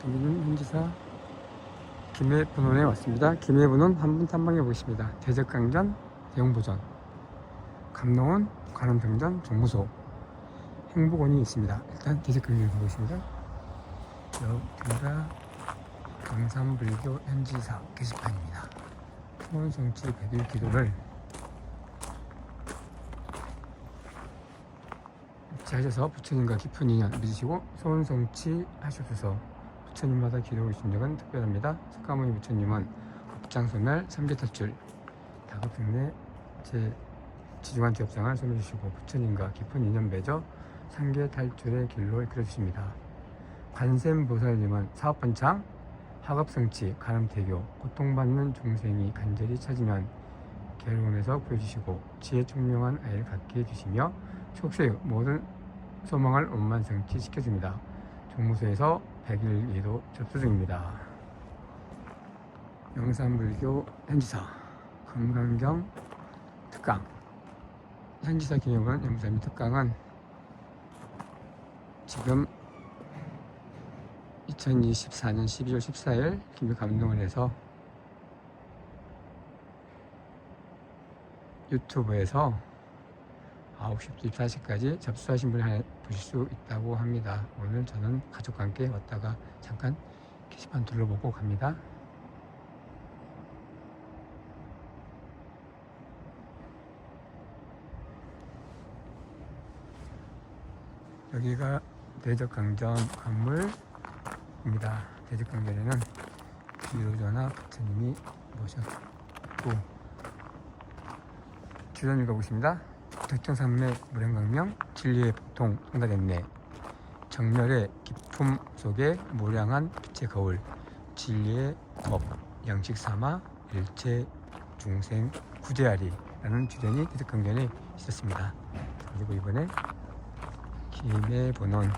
여기는 현지사 김해분원에 왔습니다. 김해분원 한번 탐방해 보겠습니다. 대적강전, 대웅보전, 감농원, 관음평전, 종무소, 행복원이 있습니다. 일단 대적강전을 보겠습니다. 여기가 경산불교 현지사 게시판입니다. 소원성취 100일 기도를 입지하셔서 부처님과 깊은 인연 맺으시고 소원성취 하시옵소서. 부처님마다 기도의 심정은 특별합니다. 석가모니 부처님은 법장소멸, 삼계탈출, 다급승례 제 지중한 지업장을 소멸주시고 부처님과 깊은 인연 맺어 삼계탈출의 길로 이끌어주십니다. 관세음보살님은 사업번창, 학업성취, 가름태교, 고통받는 중생이 간절히 찾으면 괴로움에서 구해주시고 지혜 총명한 아이를 갖게 해주시며 속세의 모든 소망을 원만성취 시켜줍니다. 종무소에서 100일 예도 접수 중입니다. 영산불교 현지사 금강경 특강 현지사 기념은 연무사님 특강은 지금 2024년 12월 14일 김해 감동원에서 유튜브에서 9시부터 24시까지 접수하신 분이 보실 수 있다고 합니다. 오늘 저는 가족과 함께 왔다가 잠깐 게시판 둘러보고 갑니다. 여기가 대적강전 건물입니다. 대적강전에는 비로전화 부처님이 모셨고 주변 읽어보겠습니다. 덕정산맥 무량강명 진리의 보통 통달했네. 정렬의 기품 속에 무량한 빛의 거울 진리의 법 양식삼아 일체 중생 구제하리 라는 주제니 대적강전에 있었습니다. 그리고 이번에 김해분원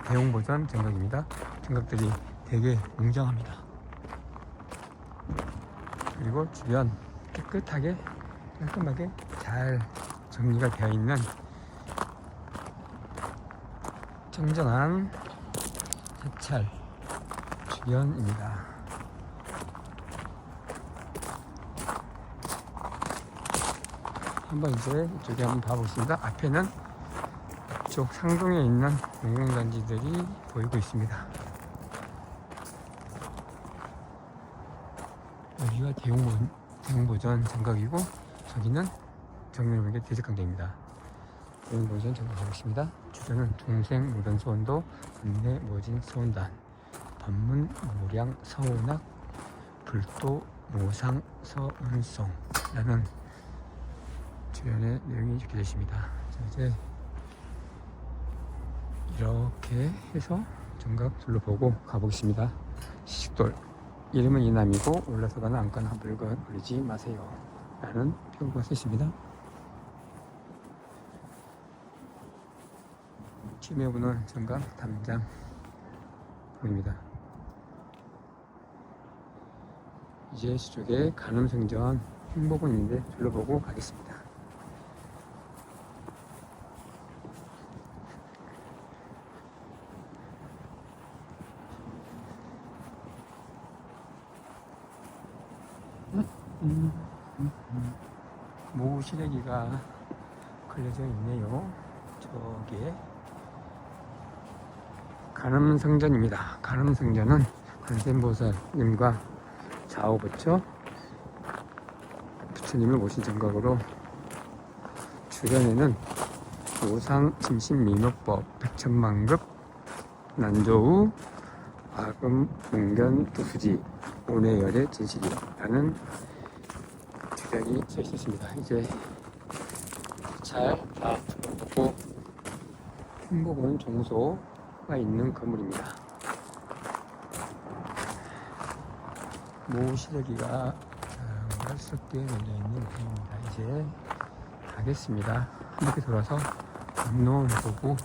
대웅보전 정각입니다. 정각들이 되게 웅장합니다. 그리고 주변 깨끗하게 깔끔하게 잘 정리가 되어 있는 청정한 사찰 주변입니다. 한번 이제 이쪽에 한번 봐보겠습니다. 앞에는 이쪽 상동에 있는 공공단지들이 보이고 있습니다. 여기가 대웅보전 정각이고 저기는 정면보게 대적강전입니다. 대웅보전 정각하겠습니다. 주변은 중생 무변소원도 군내 모진 소원단 법문 무량 서원학 불도 노상 서운송 라는 주변의 내용이 적혀져 있습니다. 자, 이제 이렇게 해서 정각 둘러보고 가보겠습니다. 시식돌 이름은 이남이고 올라서거나 앉거나 물건 올리지 마세요 라는 표가 써 있습니다. 김해분원 정각 담장 보입니다. 이제 저쪽에 간음성전 행복원인데 둘러보고 가겠습니다. 모시래기가 걸려져 있네요. 저기에 간음성전입니다. 간음성전은 관세음보살님과 좌우부처 부처님을 모신 정각으로 주변에는 우상 심신미묘법 백천만급 난조우 아금 웅견 두수지 온해열의 진실이라는 주변이 써 있었습니다. 이제 잘 다 둘러보고 행복원 종소가 있는 건물입니다. 모시래기가 널스럽게 열려있는 건물입니다. 이제 가겠습니다. 이렇게 돌아서 감농원 보고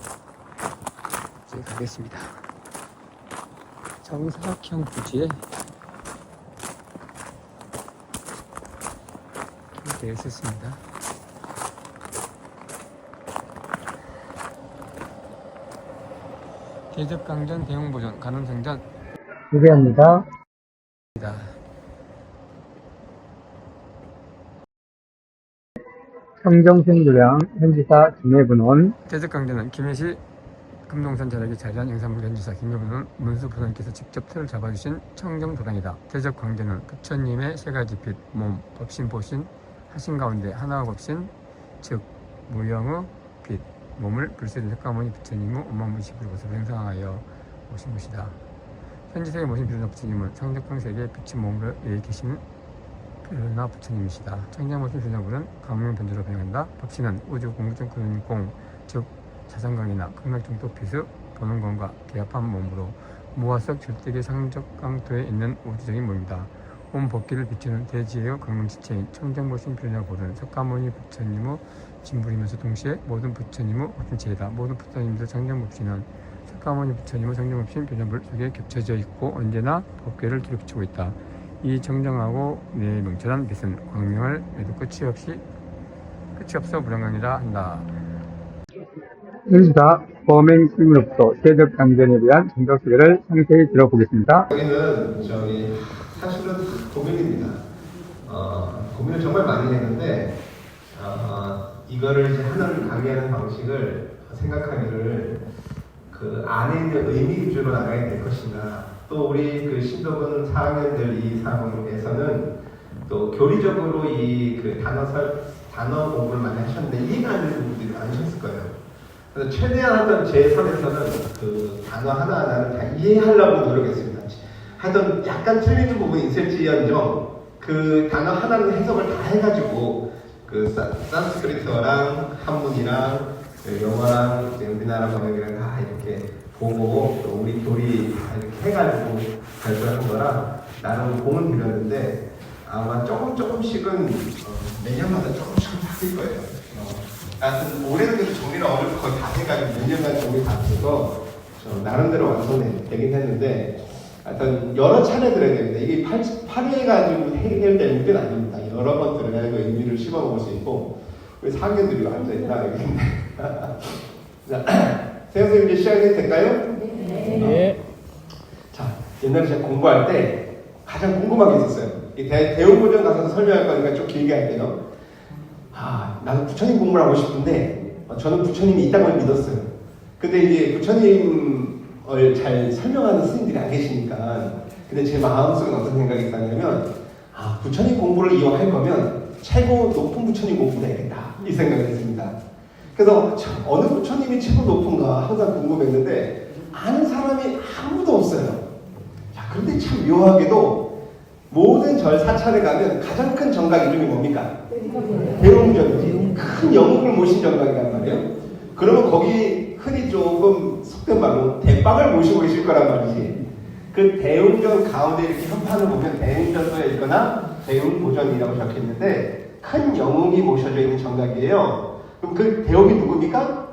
이제 가겠습니다. 정사각형 부지에 이렇게 되어 있었습니다. 대적강전, 대웅보전, 간음성전 기대합니다. 청정생주량 현지사 김혜분원 대적강제는 김해시 금동산 자락에 자리한 영산부 현지사 김혜분원 문수부선께서 직접 틀을 잡아주신 청정도당이다. 대적강제는 부처님의 세 가지 빛, 몸, 법신, 보신 하신 가운데 하나가 법신, 즉 무영의 빛, 몸을 불세된 석가모니 부처님의 엄마무식으로 것으로 형상하여 오신 것이다. 현지세에 모신 비로나 부처님은 성적강세계에 빛인 몸으로 여기 계신 비로나 부처님이시다. 청정모신 비로나불은 강명 변조로 변형한다. 법신은 우주 공중 근공, 즉 자산강이나 극락정도 빛의 보는공과 개합한 몸으로 무화석 절대계 상적강토에 있는 우주적인 몸이다. 온 법기를 비추는 대지의 강명지체인 청정모신 비로나불은 석가모니 부처님의 진불이면서 동시에 모든 부처님의 법신체이다. 모든 부처님들 청정법신은 석가모니 부처님의 청정법신 비로나불 속에 겹쳐져 있고 언제나 법계를 뒤로 있다. 이 정정하고 명철한 빛은 광명을 매도 끝이 없어 불영강이라 한다. 현지사 범행심으로부터 대적강전에 대한 정적 소개를 상세히 들어보겠습니다. 여기는 사실은 고민입니다. 고민을 정말 많이 했는데 이거를 이제 하나를 강의하는 방식을 생각하기를 그 안에 있는 의미 위주로 나가야 될 것인가. 또 우리 그 신도분 4학년들 이 상황에서는 또 교리적으로 이 그 단어 공부를 많이 하셨는데 이해가 안 되는 부분들이 많으셨을 거예요. 그래서 최대한 하여튼 제 선에서는 그 단어 하나하나를 다 이해하려고 노력했습니다. 하여튼 약간 틀리는 부분이 있을지언정 그 단어 하나는 해석을 다 해가지고 그 산스크리트어랑 한문이랑 영어랑 우리나라 번역이랑 다 이렇게 보고 또 우리 교리 다 이렇게 해가지고 발표를 한 거라 나름 공은 들였는데 아마 조금씩은 매년마다 조금씩은 바뀔 거예요. 하여튼 올해는 그래도 정리를 거의 다 해가지고 몇 년간 정리 다 돼서 나름대로 완성되긴 했는데 하여튼 여러 차례 들어야 됩니다. 이게 8회가지고 해결될 문제는 아닙니다. 여러 번 들어야 그 의미를 씹어먹을 수 있고 우리 4학년들이 앉아있다 여기 자, 선생님 이제 시작이 될까요? 네. 자, 옛날에 제가 공부할 때 가장 궁금한 게 있었어요. 대웅고전 가서 설명할 거니까 좀 길게 할게요. 나는 부처님 공부를 하고 싶은데 저는 부처님이 있다는 걸 믿었어요. 근데 이제 부처님을 잘 설명하는 스님들이 안 계시니까 근데 제 마음속에 어떤 생각이 있었냐면 부처님 공부를 이용할 거면 최고 높은 부처님 공부를 해야겠다 이 생각을 했습니다. 그래서 어느 부처님이 최고 높은가 항상 궁금했는데 아는 사람이 아무도 없어요. 자, 그런데 참 묘하게도 모든 절 사찰에 가면 가장 큰 정각 이름이 뭡니까? 대웅전이지. 큰 영웅을 모신 정각이란 말이에요. 그러면 거기 흔히 조금 속된 말로 대빵을 모시고 계실 거란 말이지. 그 대웅전 가운데 이렇게 현판을 보면 대웅전도에 있거나 대웅보전이라고 적혀있는데 큰 영웅이 모셔져 있는 정각이에요. 그럼 그 대웅이 누굽니까?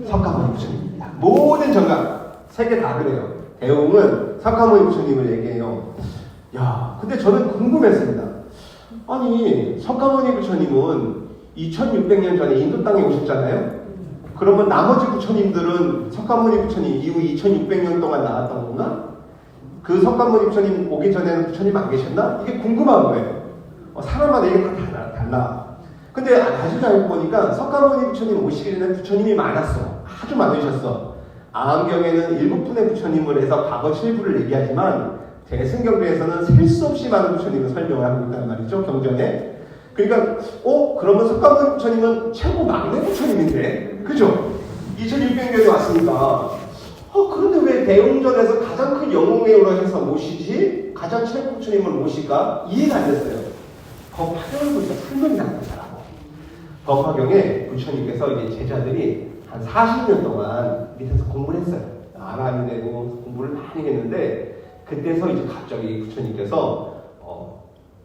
석가모니 부처님입니다. 모든 정각 세 개 다 그래요. 대웅은 석가모니 부처님을 얘기해요. 야, 근데 저는 궁금했습니다. 아니, 석가모니 부처님은 2600년 전에 인도 땅에 오셨잖아요? 그러면 나머지 부처님들은 석가모니 부처님 이후 2600년 동안 나왔던 건가? 그 석가모니 부처님 오기 전에는 부처님 안 계셨나? 이게 궁금한 거예요. 사람마다 이게 다 달라. 근데 나중에 알고 보니까 석가모니 부처님 오시기 전에 부처님이 많았어. 아주 많으셨어. 아항경에는 7분의 부처님을 해서 과거 7부를 얘기하지만 대승경배에서는 셀 수 없이 많은 부처님을 설명을 하고 있단 말이죠, 경전에. 그러니까, 그러면 석가모니 부처님은 최고 막내 부처님인데, 그죠? 2600년에 왔으니까. 그런데 왜 대웅전에서 가장 큰 영웅회로 해서 모시지? 가장 최고 부처님을 모실까? 이해가 안 됐어요. 법화경을 보니까 설명이 나오더라고. 법화경에 부처님께서 이제 제자들이 한 40년 동안 밑에서 공부를 했어요. 알아야 되고 공부를 많이 했는데, 그때서 이제 갑자기 부처님께서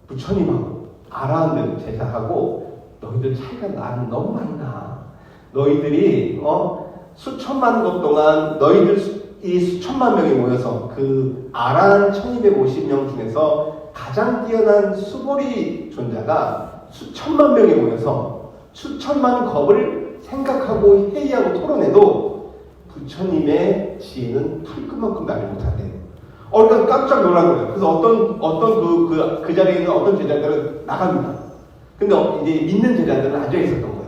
부처님하고 아라한들 제자하고 너희들 차이가 나는 너무 많이 나. 너희들이 수천만 것 동안 너희들 이 수천만 명이 모여서 그 아라한 1250명 중에서 가장 뛰어난 수보리 존자가 수천만 명이 모여서 수천만 겁을 생각하고 회의하고 토론해도 부처님의 지혜는 털끝만큼 나지 못한대요. 그러니까 깜짝 놀란 거예요. 그래서 그 자리에 있는 어떤 제자들은 나갑니다. 근데 이제 믿는 제자들은 앉아 있었던 거예요.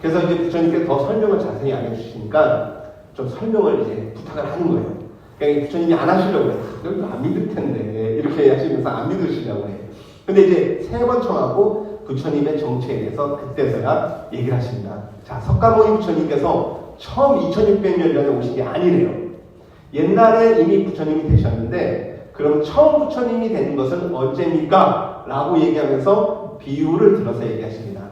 그래서 이제 부처님께서 더 설명을 자세히 안 해주시니까 좀 설명을 이제 부탁을 하는 거예요. 그러니까 부처님이 안 하시려고 그래요. 이거 안 믿을 텐데 이렇게 하시면서 안 믿으시려고 해요. 근데 이제 3번 청하고 부처님의 정체에 대해서 그때서야 얘기를 하십니다. 자, 석가모니 부처님께서 처음 2600년 전에 오신 게 아니래요. 옛날에 이미 부처님이 되셨는데 그럼 처음 부처님이 된 것은 언제입니까? 라고 얘기하면서 비유를 들어서 얘기하십니다.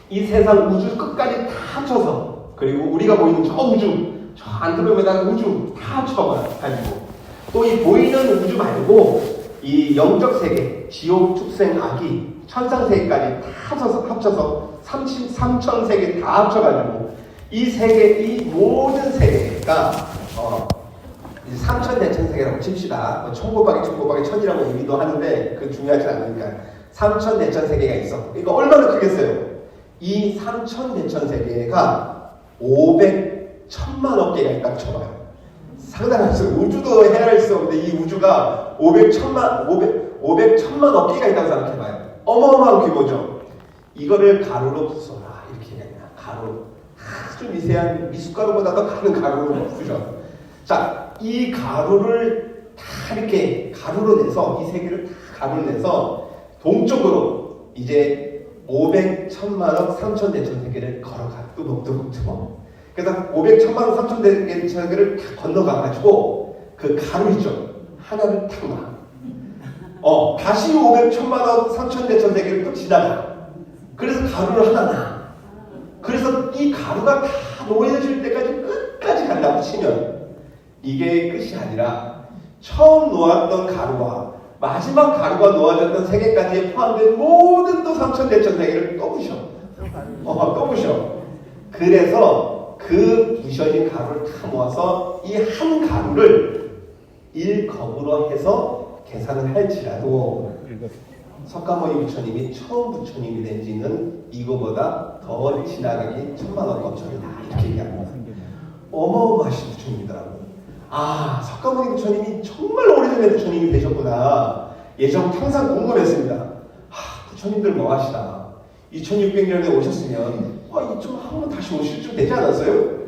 이 세상 우주 끝까지 다 합쳐서, 그리고 우리가 보이는 저 우주, 저 안드로메다 우주 다 합쳐가지고, 또 이 보이는 우주 말고 이 영적 세계, 지옥, 축생, 악이, 천상 세계까지 다 합쳐서 3000 세계 다 합쳐가지고 이 세계, 이 모든 세계가 이제 3000 대천 세계라고 칩시다. 천곱하기 천이라고 얘기도 하는데 그 중요하지 않으니까 3000 대천 세계가 있어. 이거 얼마나 크겠어요? 이 3000 대천 세계가 500천만억 개가 있다고 쳐봐요. 상당하죠. 우주도 헤아릴 수 없는데 이 우주가 500천만억 개가 있다고 생각해봐요. 어마어마한 규모죠. 이거를 가루로 부숴라 이렇게 얘기합니다. 가루, 아주 미세한 미숫가루보다 더 가는 가루로 부셔. 자, 이 가루를 다 이렇게 가루로 내서 이 세계를 다 가루로 내서 동쪽으로 이제 500천만억 3000 대천 세계를 걸어가 뚜벅뚜벅. 그래서 500천만억 3000 대천 세계를 다 건너가가지고 그 가루 있죠. 하나를 탁 놔. 다시 500천만억 3000 대천 세계를 또 지나가. 그래서 가루를 하나 놔. 그래서 이 가루가 다 놓여질 때까지 끝까지 간다고 치면 이게 끝이 아니라 처음 놓았던 가루와 마지막 가루가 놓아졌던 세계까지 포함된 모든 또 3000 대천 세계를 또 부셔. 또 부셔. 그래서 그 부셔진 가루를 다 모아서 이 한 가루를 1겁으로 해서 계산을 할지라도 석가모니 부처님이 처음 부처님이 된 지는 이거보다 더 지나가기 천만억 검천이다. 이렇게 얘기합니다. 어마어마하신 부처님이더라고요. 아, 석가모니 부처님이 정말 오래전에 부처님이 되셨구나. 예전 항상 궁금했습니다. 부처님들 뭐 하시나? 2600년에 오셨으면 좀 한번 다시 오실 좀 되지 않았어요?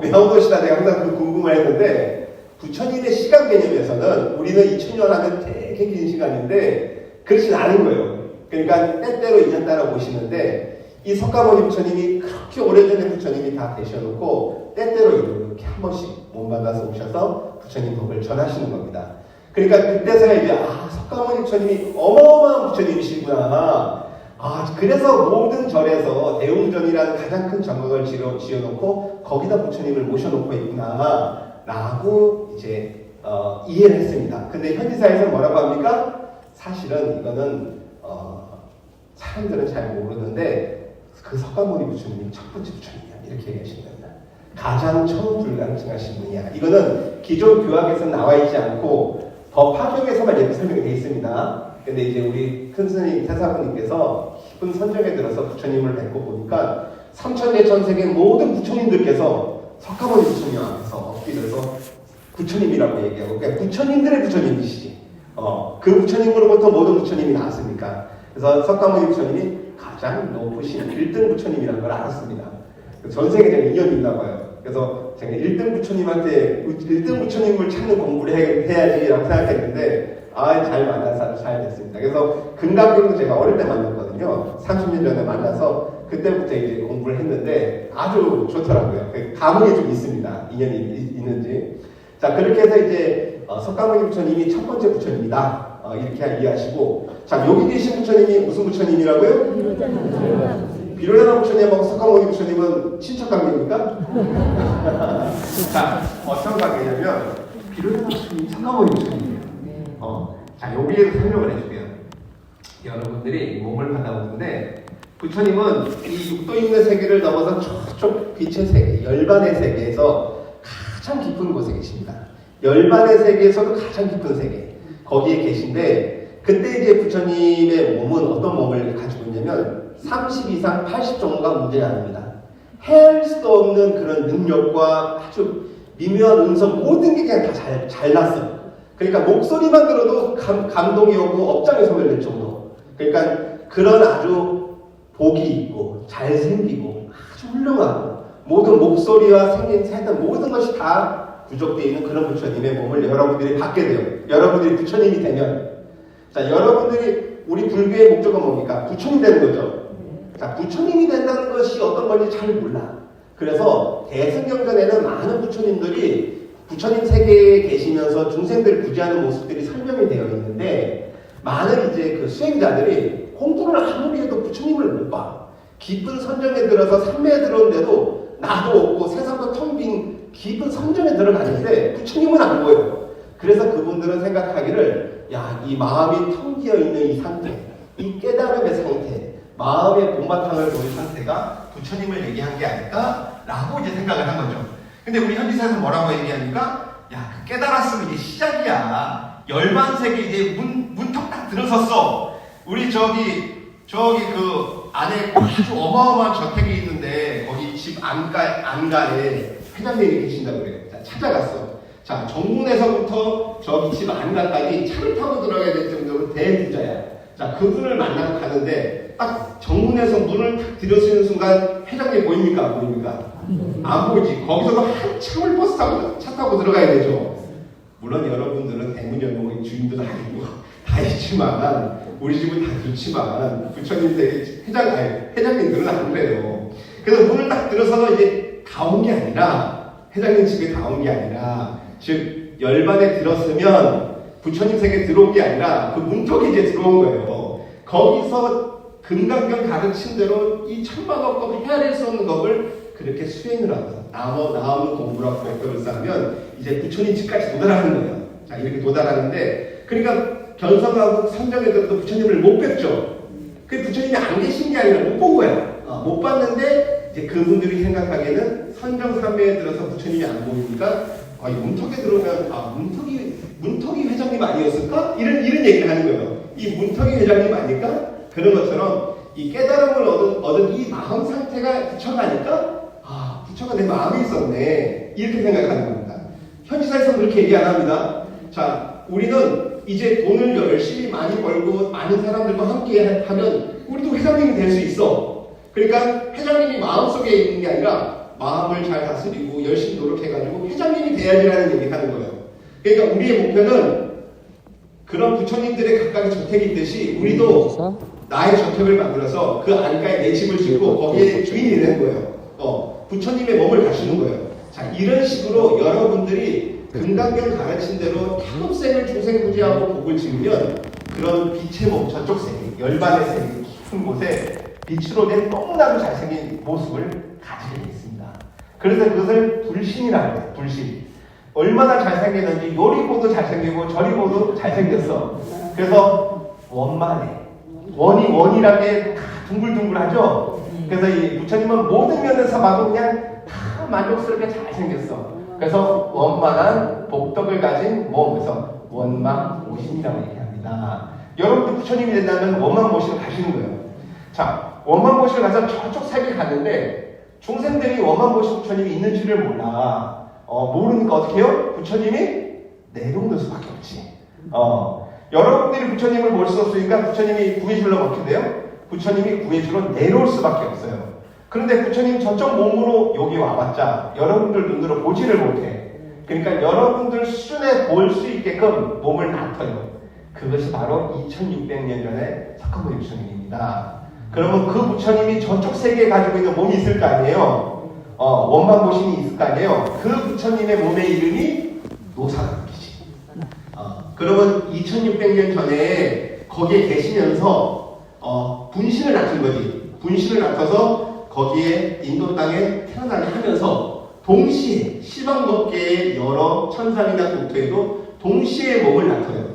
왜 안 오시나 내가 항상 그 궁금을 했는데 부처님의 시간 개념에서는 우리는 2000년 하면 되게 긴 시간인데 그렇진 않은 거예요. 그러니까 때때로 인연 따라 오시는데 이 석가모니 부처님이 그렇게 오래전에 부처님이 다 되셔놓고 때때로 이렇게 한 번씩 몸 받아서 오셔서 부처님 법을 전하시는 겁니다. 그러니까 그때서야 이제 석가모니 부처님이 어마어마한 부처님이시구나. 그래서 모든 절에서 대웅전이라는 가장 큰 정각을 지어놓고 거기다 부처님을 모셔놓고 있구나 라고 이제 이해를 했습니다. 근데 현지사에서 뭐라고 합니까? 사실은 이거는 사람들은 잘 모르는데 그 석가모니 부처님이 첫 번째 부처님이야 이렇게 얘기하시는 겁니다. 가장 천불강증하신 분이야. 이거는 기존 교학에서 나와 있지 않고 법 파경에서만 이렇게 설명이 되어 있습니다. 근데 이제 우리 큰 스님 태사부님께서 깊은 선정에 들어서 부처님을 뵙고 보니까 3000 대천 세계 모든 부처님들께서 석가모니 부처님 앞에서 엎드려서 부처님이라고 얘기하고 그러니까 부처님들의 부처님이시지. 그 부처님으로부터 모든 부처님이 나왔으니까. 그래서 석가모니 부처님이 가장 높으신 1등 부처님이라는 걸 알았습니다. 전 세계적인 인연이 있나 봐요. 그래서 제가 1등 부처님한테 1등 부처님을 찾는 공부를 해야지라고 생각했는데 잘 만나서 잘 됐습니다. 그래서 금강경도 제가 어릴 때 만났거든요. 30년 전에 만나서 그때부터 이제 공부를 했는데 아주 좋더라고요. 감흥이 좀 있습니다. 인연이 있는지. 자, 그렇게 해서 이제 석가모니 부처님이 첫 번째 부처님이다. 이렇게 이해하시고, 자, 여기 계신 부처님이 무슨 부처님이라고요? 비로자나 부처님하고 석가모니 부처님은 친척 관계입니까? 자, 어떤 관계냐면 비로자나 부처님, 석가모니 부처님이에요. 자, 여기에서 설명을 해줄게요. 여러분들이 몸을 받아보는데 부처님은 이 육도 있는 세계를 넘어서 저쪽 빛의 세계, 열반의 세계에서 가장 깊은 곳에 계십니다. 열반의 세계에서도 가장 깊은 세계 거기에 계신데 그때 이제 부처님의 몸은 어떤 몸을 가지고 있냐면 30 이상 80 정도가 문제가 아닙니다. 헤아릴 수도 없는 그런 능력과 아주 미묘한 음성 모든 게 그냥 다 잘났어요. 그러니까 목소리만 들어도 감동이 오고 업장에 소리를 낼 정도. 그러니까 그런 아주 복이 있고 잘생기고 아주 훌륭하고 모든 목소리와 생긴 했던 모든 것이 다 부족되어 있는 그런 부처님의 몸을 여러분들이 받게 돼요. 여러분들이 부처님이 되면, 자, 여러분들이 우리 불교의 목적은 뭡니까? 부처님 되는 거죠. 자, 부처님이 된다는 것이 어떤 건지 잘 몰라. 그래서 대승경전에는 많은 부처님들이 부처님 세계에 계시면서 중생들을 구제하는 모습들이 설명이 되어 있는데, 많은 이제 그 수행자들이 공부를 아무리 해도 부처님을 못 봐. 깊은 선정에 들어서 삼매에 들어오는데도 나도 없고 세상도 텅 빈 깊은 선정에 들어가는데 부처님은 안 보여요. 그래서 그분들은 생각하기를, 야, 이 마음이 텅 비어 있는 이 상태, 이 깨달음의 상태, 마음의 본바탕을 보인 상태가 부처님을 얘기한 게 아닐까라고 이제 생각을 한 거죠. 근데 우리 현지사에서 뭐라고 얘기하니까, 야, 그 깨달았으면 이게 시작이야. 열반세계 이제 문턱 딱 들어섰어. 우리 저기 그 안에 아주 어마어마한 저택이 있는데 거기 집 안가에 회장님이 계신다고 그래요. 자, 찾아갔어. 자, 정문에서부터 저기 집 안가까지 차를 타고 들어가야 될 정도로 대부자야. 자, 그분을 만나고 가는데 딱 정문에서 문을 탁 들여쓰는 순간 회장님 보입니까? 안 보입니까? 안 보이지. 거기서도 한참을 버스 타고 차 타고 들어가야 되죠. 물론 여러분들은 대문열봉의 주인들은 아니고 다 있지만, 우리 집은 다 그렇지만 부처님 회장님들은 안 그래요. 그래서 문을 딱 들어서서 이제 다 온 게 아니라, 회장님 집에 다 온 게 아니라, 즉 열반에 들었으면 부처님 세계에 들어온 게 아니라 그 문턱에 이제 들어온 거예요. 거기서 금강경 가르친 대로 이 천만억 법 헤아릴 수 없는 법을 그렇게 수행을 하고 나오는 공부라고 목표를 쌓으면 이제 부처님 집까지 도달하는 거예요. 자, 이렇게 도달하는데, 그러니까 견성하고 선정에서도 부처님을 못 뵙죠. 그 부처님이 안 계신 게 아니라 못 본 거야. 못 봤는데 이제 그분들이 생각하기에는 선정삼매에 들어서 부처님이 안 보이니까, 이 문턱에 들어오면 문턱이 회장님 아니었을까? 이런 얘기를 하는 거예요. 이 문턱이 회장님 아닐까? 그런 것처럼 이 깨달음을 얻은 이 마음 상태가 부처가니까, 부처가 내 마음에 있었네, 이렇게 생각하는 겁니다. 현지사에서는 그렇게 얘기 안 합니다. 자, 우리는 이제 돈을 열심히 많이 벌고 많은 사람들과 함께 하면 우리도 회장님이 될 수 있어. 그러니까 회장님이 마음속에 있는 게 아니라 마음을 잘 다스리고 열심히 노력해가지고 회장님이 돼야지라는 얘기를 하는 거예요. 그러니까 우리의 목표는 그런 부처님들의 각각의 저택이 있듯이 우리도 나의 저택을 만들어서 그 안가에 내 집을 짓고 거기에 주인이 되는 거예요. 부처님의 몸을 가시는 거예요. 자, 이런 식으로 여러분들이 금강경 가르친 대로 타급생을 중생구제하고 복을 지으면 그런 빛의 몸, 저쪽 세계, 열반의 세계, 깊은 곳에 빛으로 된 너무나도 잘생긴 모습을 가지게 있습니다. 그래서 그것을 불신이라고 해요. 불신. 얼마나 잘생겼는지 요리 보도 잘생기고 저리 보도 잘생겼어. 그래서 원만해. 원이라게 다 둥글둥글하죠. 그래서 이 부처님은 모든 면에서 봐도 그냥 다 만족스럽게 잘생겼어. 그래서 원만한 복덕을 가진 몸, 그래서 원망보신이라고 얘기합니다. 여러분도 부처님이 된다면 원망보신을 가시는 거예요. 자, 원망보신을 가서 저쪽 세계에 갔는데 중생들이 원망보신 부처님이 있는 줄을 몰라. 모르니까 어떻게 해요? 부처님이 내려오는 수밖에 없지. 여러분들이 부처님을 볼 수 없으니까 부처님이 구해주러 어떻게 돼요? 부처님이 구해주러 내려올 수밖에 없어요. 그런데 부처님 저쪽 몸으로 여기 와봤자 여러분들 눈으로 보지를 못해. 그러니까 여러분들 수준에 볼 수 있게끔 몸을 낮춰요. 그것이 바로 2600년 전에 석가모니 부처님입니다. 그러면 그 부처님이 저쪽 세계에 가지고 있는 몸이 있을 거 아니에요? 원망보신이 있을 거 아니에요? 그 부처님의 몸의 이름이 노사각이지. 그러면 2600년 전에 거기에 계시면서 분신을 낮춘 거지. 분신을 낮춰서 거기에 인도 땅에 태어나게 하면서 동시에 시방법계의 여러 천상이나 국토에도 동시에 몸을 나타내요.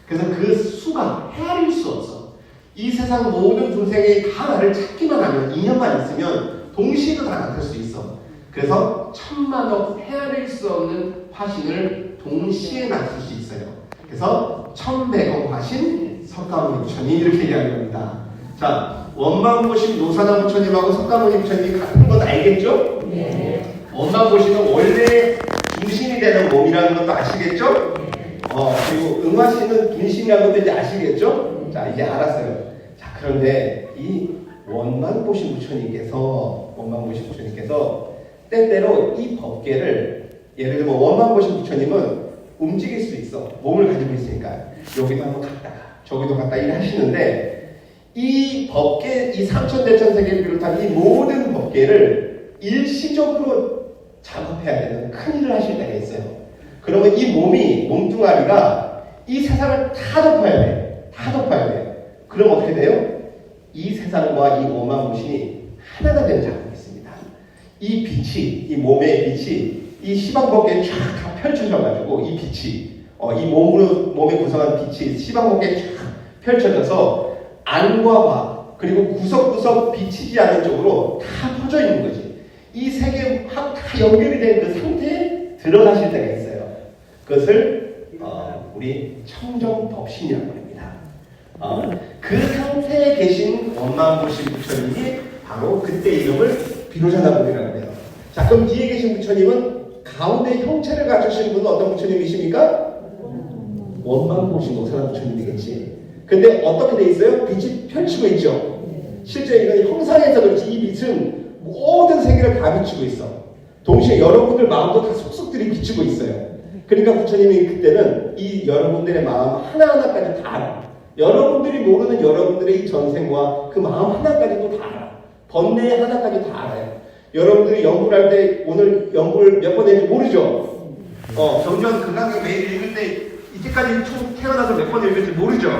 그래서 그 수가 헤아릴 수 없어. 이 세상 모든 중생이 다 나를 찾기만 하면, 인연만 있으면 동시에도 다 나타날 수 있어. 그래서 천만억 헤아릴 수 없는 화신을 동시에 낮출 수 있어요. 그래서 1100억 화신 석가모니 부처님, 이렇게 얘기하는 겁니다. 자, 원망보신 노사나 부처님하고 석가모니 부처님이 같은 건 알겠죠? 네. 원망보신은 원래 중심이 되는 몸이라는 것도 아시겠죠? 그리고 응화시는 분신이라는 것도 이제 아시겠죠? 자, 이제 알았어요. 자, 그런데 이 원만보신 부처님께서 때때로 이 법계를, 예를 들면 원만보신 부처님은 움직일 수 있어. 몸을 가지고 있으니까. 여기도 한번 갔다가 저기도 갔다 일 하시는데, 이 법계, 이 삼천대천세계를 비롯한 이 모든 법계를 일시적으로 작업해야 되는 큰 일을 하실 때가 있어요. 그러면 이 몸뚱아리가 이 세상을 다 덮어야 돼. 그럼 어떻게 돼요? 이 세상과 이 원만무신이 하나가 되는 작업이 있습니다. 이 빛이, 이 몸의 빛이 이 시방법계에 쫙 다 펼쳐져가지고 이 빛이, 이 몸에 구성한 빛이 시방법계에 쫙 펼쳐져서 안과 밖, 그리고 구석구석 비치지 않는 쪽으로 다 퍼져 있는 거지. 이 세 개하고 다 연결이 된 그 상태에 들어가실 때가 있어요. 그것을 우리 청정법신이라고 합니다. 그 상태에 계신 원만보신 부처님이 바로 그때 이름을 비로자나불이라고 해요. 자, 그럼 뒤에 계신 부처님은 가운데 형체를 갖추신 분은 어떤 부처님이십니까? 원만보신 오사나 부처님이겠지. 근데 어떻게 돼 있어요? 빛이 펼치고 있죠. 실제 이건 형상에서 그렇지, 이 빛은 모든 세계를 다 비추고 있어. 동시에 여러분들 마음도 다 속속들이 비추고 있어요. 그러니까 부처님이 그때는 이 여러분들의 마음 하나하나까지 다 알아. 여러분들이 모르는 여러분들의 이 전생과 그 마음 하나까지도 다 알아. 번뇌 하나까지 다 알아요. 여러분들이 연구를 할 때 오늘 연구를 몇 번 했는지 모르죠? 경전 금강경 매일 읽을 때 이때까지 총 태어나서 몇 번 읽을지 모르죠?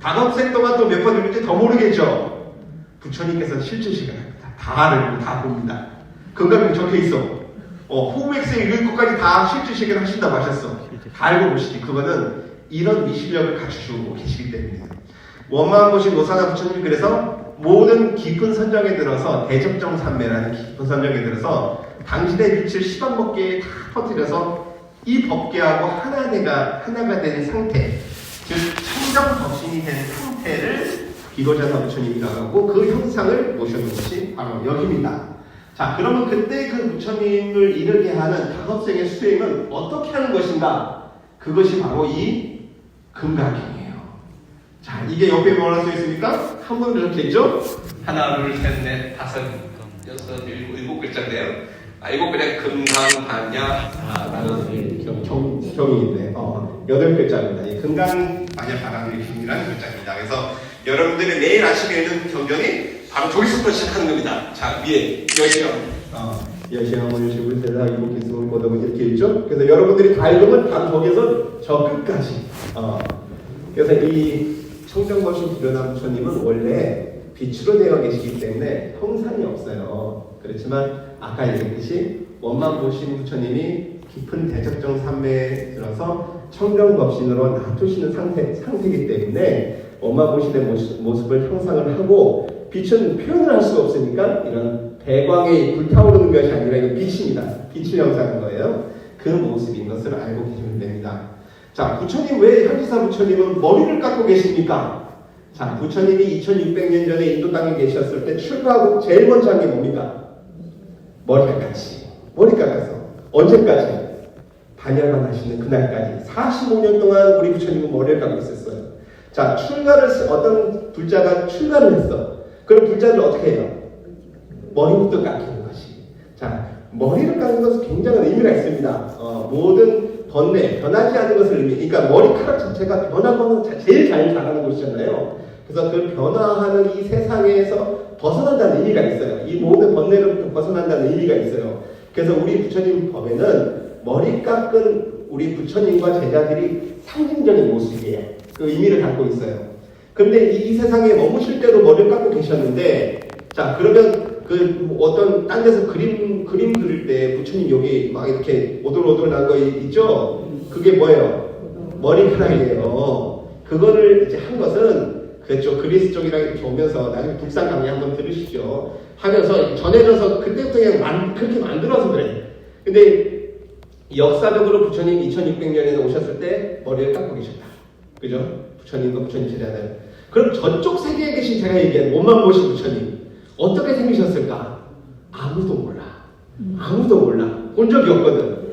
다급생 동안 또 몇 번 읽을지 더 모르겠죠? 부처님께서는 실증 시간입니다. 다 알고 다 봅니다. 금강경 적혀 있어. 호흡엑스 읽을 것까지 다 실증 시간 하신다고 하셨어. 다 알고 보시지. 그거는 이런 미실력을 갖추시고 계시기 때문이에요. 원만보신 오사나 부처님이 그래서 모든 깊은 선정에 들어서 대접정산매라는 깊은 선정에 들어서 당신의 빛을 시방법계에 다 퍼뜨려서 이 법계하고 하나가 된 상태, 즉 청정법신이 된 상태를 비로자나 부처님이라고 하고 그 형상을 모셔놓은 것이 바로 여기입니다. 자, 그러면 그때 그 부처님을 이르게 하는 다급생의 수행은 어떻게 하는 것인가? 그것이 바로 이 금강경이에요. 자, 이게 옆에 뭐라 써 있습니까? 한 번 이렇게죠? 하나, 둘, 셋, 넷, 다섯, 여섯, 일곱 글자인데요. 일곱 글자 금강반야 경인데 여덟 글자입니다. 이 금강반야 바람일경이라는 글자입니다. 그래서 여러분들이 매일 아침에 읽는 경전이 바로 저기서부터 시작하는 겁니다. 자, 위에 여시험, 여시험을 주불세라 이복기승을 고덕은 이렇게 읽죠. 그래서 여러분들이 다 읽으면 바로 저기서 저 끝까지. 그래서 이 청정법신 비로나 부처님은 원래 빛으로 되어 계시기 때문에 형상이 없어요. 그렇지만 아까 얘기했듯이 원만보신 부처님이 깊은 대적정 삼매에 들어서 청정법신으로 놔두시는 상태이기 때문에 원만보신의 모습을 형상을 하고 빛은 표현을 할 수가 없으니까 이런 배광에 불타오르는 것이 아니라 이거 빛입니다. 빛을 형상한 거예요. 그 모습인 것을 알고 계시면 됩니다. 자, 부처님 왜 현지사 부처님은 머리를 깎고 계십니까? 자, 부처님이 2600년 전에 인도 땅에 계셨을 때 출가하고 제일 먼저 한 게 뭡니까? 머리 깎았지. 머리 깎아서. 언제까지? 반야만 하시는 그날까지. 45년 동안 우리 부처님은 머리를 깎고 있었어요. 자, 어떤 불자가 출가를 했어. 그럼 불자를 어떻게 해요? 머리부터 깎이는 것이. 자, 머리를 깎는 것은 굉장한 의미가 있습니다. 모든 번뇌, 변하지 않는 것을 그러니까 머리카락 자체가 변화하는 제일 잘 자라는 곳이잖아요. 그래서 그 변화하는 이 세상에서 벗어난다는 의미가 있어요. 이 모든 번뇌로부터 벗어난다는 의미가 있어요. 그래서 우리 부처님 법에는 머리 깎은 우리 부처님과 제자들이 상징적인 모습이에요. 그 의미를 갖고 있어요. 근데 이 세상에 머무실 때도 머리를 깎고 계셨는데, 자, 그러면 그 어떤 딴 데서 그림 그릴 때 부처님 여기 막 이렇게 오돌오돌한 거 있죠? 그게 뭐예요? 머리카락이에요. 그거를 이제 한 것은 그쪽 그리스 쪽이랑 이렇게 오면서 나중에 북산 강의 한번 들으시죠. 하면서 전해져서 그때부터 그냥 그렇게 만들어서 그래. 근데 역사적으로 부처님 2600년에 오셨을 때 머리를 깎고 계셨다. 그죠? 부처님과 부처님 제자들. 그럼 저쪽 세계에 계신 제가 얘기한 몸만 보신 부처님 어떻게 생기셨을까? 아무도 몰라. 아무도 몰라. 본 적이 없거든.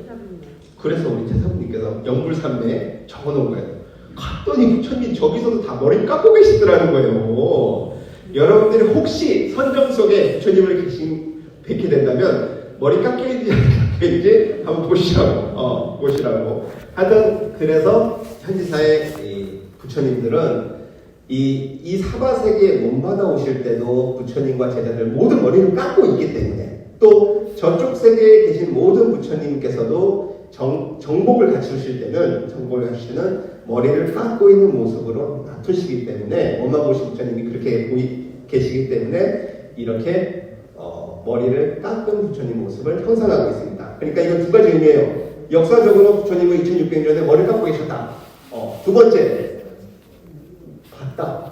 그래서 우리 태사부님께서 영불산매 적어놓은 거예요. 갔더니 부처님 저기서도 다 머리 깎고 계시더라는 거예요. 여러분들이 혹시 선정 속에 부처님을 뵙게 된다면 머리 깎여있는지 안 깎여있는지 한번 보시라고. 하여튼 그래서 현지사의 이 부처님들은 이 사바세계에 몸받아 오실 때도 부처님과 제자들 모든 머리를 깎고 있기 때문에, 또 저쪽 세계에 계신 모든 부처님께서도 정복을 갖추실 때는 머리를 깎고 있는 모습으로 놔두시기 때문에, 몸만 보신 부처님이 그렇게 계시기 때문에 이렇게 머리를 깎은 부처님 모습을 형상하고 있습니다. 그러니까 이건 두 가지 의미예요. 역사적으로 부처님은 2600년에 머리를 깎고 계셨다. 두 번째, 봤다.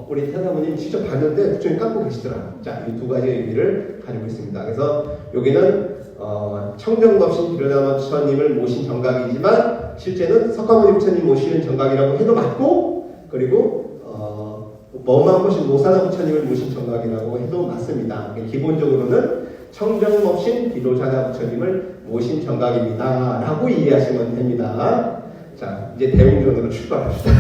우리 태사모님 직접 봤는데 부처님 깎고 계시더라. 자, 이 두 가지 의미를 가지고 있습니다. 그래서 여기는 청정법신 비로자마 부처님을 모신 정각이지만 실제는 석가모니 부처님 모시는 정각이라고 해도 맞고, 그리고 머만 보신 모사나 부처님을 모신 정각이라고 해도 맞습니다. 기본적으로는 청정법신 비로자나 부처님을 모신 정각입니다 라고 이해하시면 됩니다. 자, 이제 대웅전으로 출발합시다.